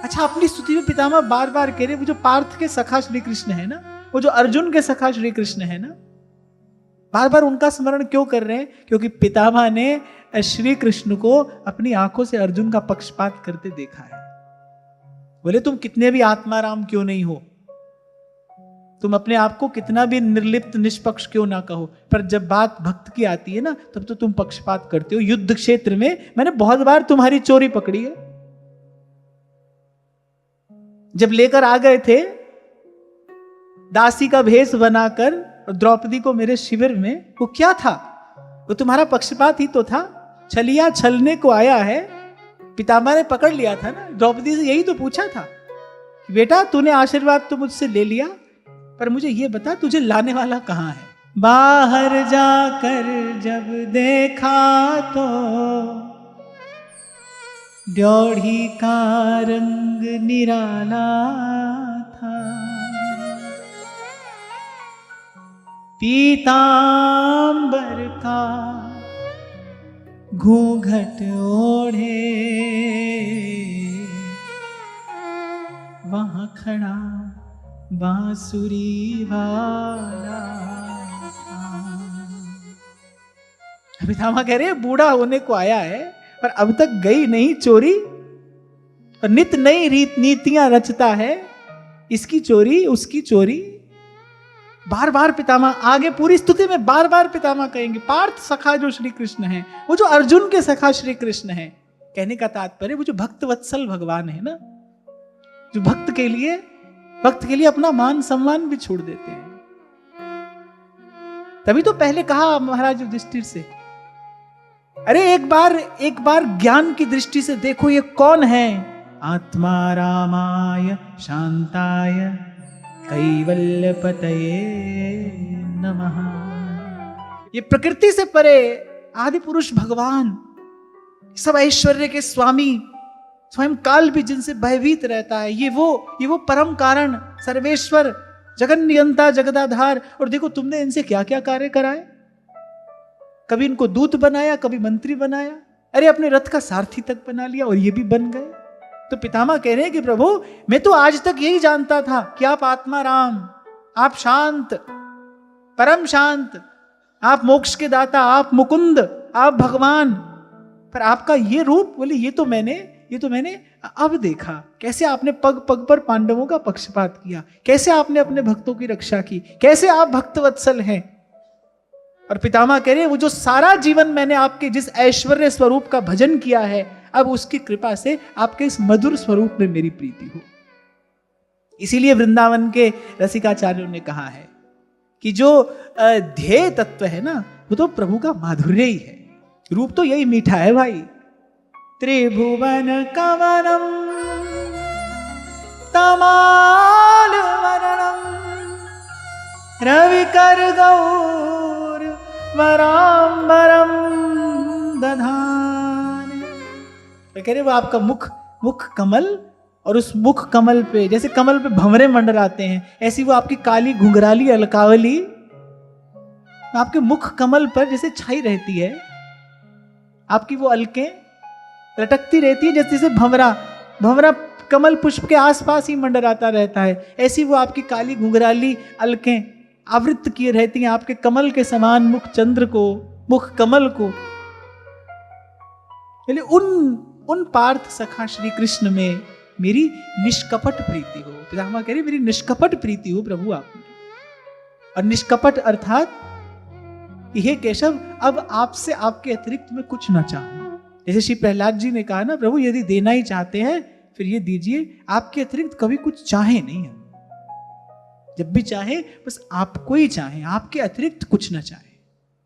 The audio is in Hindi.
अच्छा, अपनी स्तुति में पितामह बार बार कह रहे वो जो पार्थ के सखा श्री कृष्ण है ना, वो जो अर्जुन के सखा श्री कृष्ण है ना, बार बार उनका स्मरण क्यों कर रहे हैं? क्योंकि पितामह ने श्री कृष्ण को अपनी आंखों से अर्जुन का पक्षपात करते देखा है। बोले तुम कितने भी आत्माराम क्यों नहीं हो, तुम अपने आप को कितना भी निर्लिप्त निष्पक्ष क्यों ना कहो, पर जब बात भक्त की आती है ना, तब तो तुम पक्षपात करते हो। युद्ध क्षेत्र में मैंने बहुत बार तुम्हारी चोरी पकड़ी है। जब लेकर आ गए थे दासी का भेष बनाकर द्रौपदी को मेरे शिविर में, वो क्या था? वो तुम्हारा पक्षपात ही तो था। छलिया छलने को आया है, पितामह ने पकड़ लिया था ना। द्रौपदी से यही तो पूछा था, बेटा तूने आशीर्वाद तो मुझसे ले लिया, पर मुझे ये बता तुझे लाने वाला कहाँ है? बाहर जाकर जब देखा तो ड्योढ़ी का रंग निराला था, पीतांबर का घूंघट ओढ़े वहां खड़ा बांसुरी वाला था। पितामह कह रहे बूढ़ा होने को आया है, पर अब तक गई नहीं चोरी, और नित नई नीतियां रचता है, इसकी चोरी उसकी चोरी। बार बार पितामह आगे पूरी स्तुति में बार बार पितामह कहेंगे पार्थ सखा जो श्री कृष्ण है, वो जो अर्जुन के सखा श्री कृष्ण है। कहने का तात्पर्य वो जो भक्त वत्सल भगवान है ना, जो भक्त के लिए अपना मान सम्मान भी छोड़ देते हैं। तभी तो पहले कहा महाराज युधिष्ठिर से, अरे एक बार ज्ञान की दृष्टि से देखो ये कौन है। आत्मा रामाय शांताय कैवल्यपतये नमः। ये प्रकृति से परे आदि पुरुष भगवान, सब ऐश्वर्य के स्वामी, स्वयं काल भी जिनसे भयभीत रहता है, ये वो परम कारण, सर्वेश्वर, जगन नियंता, जगदाधार। और देखो तुमने इनसे क्या क्या कार्य कराए, कभी इनको दूत बनाया, कभी मंत्री बनाया, अरे अपने रथ का सारथी तक बना लिया, और ये भी बन गए। तो पितामह कह रहे हैं कि प्रभु मैं तो आज तक यही जानता था कि आप आत्मा राम, आप शांत, परम शांत, आप मोक्ष के दाता, आप मुकुंद, आप भगवान, पर आपका ये रूप, बोले ये तो मैंने अब देखा। कैसे आपने पग पग पर पांडवों का पक्षपात किया, कैसे आपने अपने भक्तों की रक्षा की, कैसे आप भक्त वत्सल हैं। और पितामह कह रहे हैं वो जो सारा जीवन मैंने आपके जिस ऐश्वर्य स्वरूप का भजन किया है, अब उसकी कृपा से आपके इस मधुर स्वरूप में मेरी प्रीति हो। इसीलिए वृंदावन के रसिकाचार्यों ने कहा है कि जो ध्येय तत्व है ना, वो तो प्रभु का माधुर्य ही है। रूप तो यही मीठा है भाई। त्रिभुवन कवनम तमाल वरणम रविकर गौर वरांबरम दधान। कह रहे वो आपका मुख कमल, और उस मुख कमल पे जैसे कमल पे भंवरे मंडराते हैं, ऐसी वो आपकी काली घुंघराली अलकावली आपके मुख कमल पर जैसे छाई रहती है, आपकी वो अलकें लटकती रहती है, जैसे भंवरा कमल पुष्प के आसपास ही मंडराता रहता है, ऐसी वो आपकी काली घुंघराली अलकें आवृत्त किए रहती हैं आपके कमल के समान मुख चंद्र को, मुख कमल को। उन पार्थ सखा श्री कृष्ण में मेरी निष्कपट प्रीति हो। पितामह कह रहे मेरी निष्कपट प्रीति हो प्रभु आप में। और निष्कपट अर्थात हे केशव, अब आपसे आपके अतिरिक्त मैं कुछ ना चाहूं। जैसे श्री प्रहलाद जी ने कहा ना, प्रभु यदि देना ही चाहते हैं फिर ये दीजिए, आपके अतिरिक्त कभी कुछ चाहे नहीं हम। जब भी चाहे बस आपको ही चाहे, आपके अतिरिक्त कुछ ना चाहे।